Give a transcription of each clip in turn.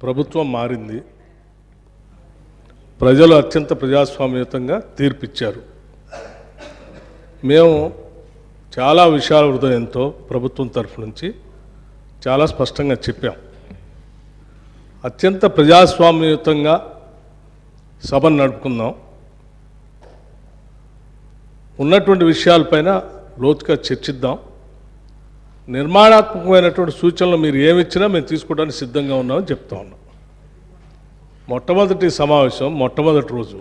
ప్రభుత్వం మారింది. ప్రజలు అత్యంత ప్రజాస్వామ్యయుతంగా తీర్పిచ్చారు. మేము చాలా విషయాల హృదయంతో ప్రభుత్వం తరఫు నుంచి చాలా స్పష్టంగా చెప్పాం. అత్యంత ప్రజాస్వామ్యయుతంగా సభను నడుపుకుందాం, ఉన్నటువంటి విషయాలపైన లోతుగా చర్చిద్దాం, నిర్మాణాత్మకమైనటువంటి సూచనలు మీరు ఏమిచ్చినా మేము తీసుకోవడానికి సిద్ధంగా ఉన్నామని చెప్తా ఉన్నాం. మొట్టమొదటి సమావేశం మొట్టమొదటి రోజు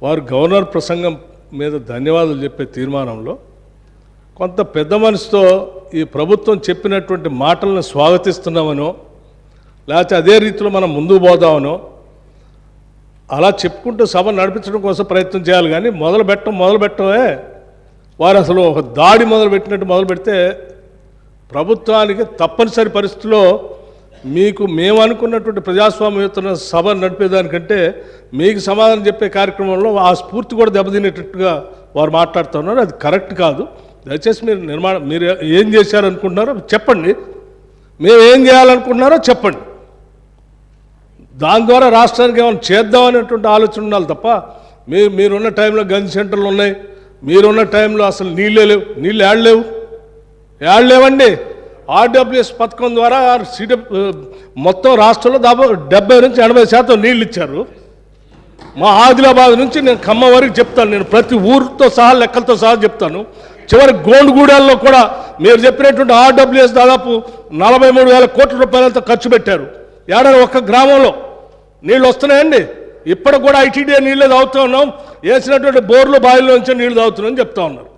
వారు గవర్నర్ ప్రసంగం మీద ధన్యవాదాలు చెప్పే తీర్మానంలో కొంత పెద్ద మనసుతో ఈ ప్రభుత్వం చెప్పినటువంటి మాటలను స్వాగతిస్తున్నామనో లేకపోతే అదే రీతిలో మనం ముందుకు పోదామనో అలా చెప్పుకుంటూ సభ నడిపించడం కోసం ప్రయత్నం చేయాలి. కానీ మొదలుపెట్టమే వారు అసలు ఒక దాడి మొదలుపెట్టినట్టు మొదలు పెడితే ప్రభుత్వానికి తప్పనిసరి పరిస్థితిలో మీకు మేము అనుకున్నటువంటి ప్రజాస్వామ్యయుత సభ నడిపేదానికంటే మీకు సమాధానం చెప్పే కార్యక్రమంలో ఆ స్ఫూర్తి కూడా దెబ్బతినేటట్టుగా వారు మాట్లాడుతున్నారు. అది కరెక్ట్ కాదు. దయచేసి మీరు ఏం చేశారనుకుంటున్నారో చెప్పండి, మేము ఏం చేయాలనుకుంటున్నారో చెప్పండి. దాని ద్వారా రాష్ట్రానికి ఏమైనా చేద్దామనేటువంటి ఆలోచన ఉండాలి తప్ప మీరున్న టైంలో గన్ సెంటర్లు ఉన్నాయి, మీరున్న టైంలో అసలు నీళ్ళే లేవు. నీళ్ళు ఏడలేవండి. ఆర్డబ్ల్యూఎస్ పథకం ద్వారా మొత్తం రాష్ట్రంలో దాదాపు 70 నుంచి 80% నీళ్ళు ఇచ్చారు. మా ఆదిలాబాద్ నుంచి నేను ఖమ్మం వరకు చెప్తాను, నేను ప్రతి ఊరితో సహా లెక్కలతో సహా చెప్తాను. చివరి గోండుగూడెల్లో కూడా మీరు చెప్పినటువంటి ఆర్డబ్ల్యూఎస్ దాదాపు 43,000 కోట్ల రూపాయలతో ఖర్చు పెట్టారు. ఏడాది ఒక్క గ్రామంలో నీళ్ళు వస్తున్నాయండి. ఇప్పటికి కూడా ఐటీడీ నీళ్ళే తాగుతూ ఉన్నాం, వేసినటువంటి బోర్లు బావిలో నుంచి నీళ్ళు తాగుతున్నామని చెప్తా ఉన్నారు.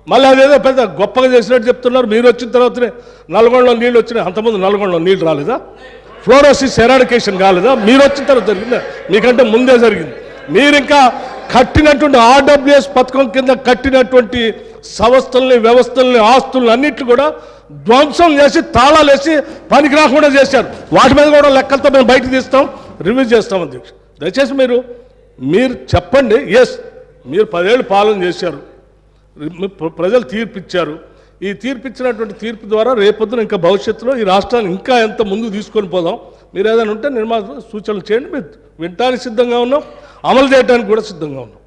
మళ్ళీ అదేదో పెద్ద గొప్పగా చేసినట్టు చెప్తున్నారు. మీరు వచ్చిన తర్వాతనే నల్గొండలో నీళ్ళు వచ్చినాయి. అంతకుముందు నల్గొండలో నీళ్ళు రాలేదా? ఫ్లోరోసిస్ ఎరాడికేషన్ కాలేదా? మీరు వచ్చిన తర్వాత జరిగిందా? మీకంటే ముందే జరిగింది. మీరు ఇంకా కట్టినటువంటి ఆర్డబ్ల్యూఎస్ పథకం కింద కట్టినటువంటి సంస్థల్ని, వ్యవస్థల్ని, ఆస్తుల్ని అన్నిట్లు కూడా ధ్వంసం చేసి తాళాలు వేసి పనికి రాకుండా చేశారు. వాటి మీద కూడా లెక్కలతో మేము బయటకు తీస్తాం, రివ్యూ చేస్తాం. అధ్యక్ష, దయచేసి మీరు చెప్పండి. ఎస్, మీరు 10 ఏళ్ళు పాలన చేశారు, ప్రజలు తీర్పిచ్చారు. ఈ తీర్పిచ్చినటువంటి తీర్పు ద్వారా రేపొద్దున ఇంకా భవిష్యత్తులో ఈ రాష్ట్రాన్ని ఇంకా ఎంత ముందుకు తీసుకొని పోదాం. మీరు ఏదైనా ఉంటే సూచనలు చేయండి. మేము వినటానికి సిద్ధంగా ఉన్నాం, అమలు చేయడానికి కూడా సిద్ధంగా ఉన్నాం.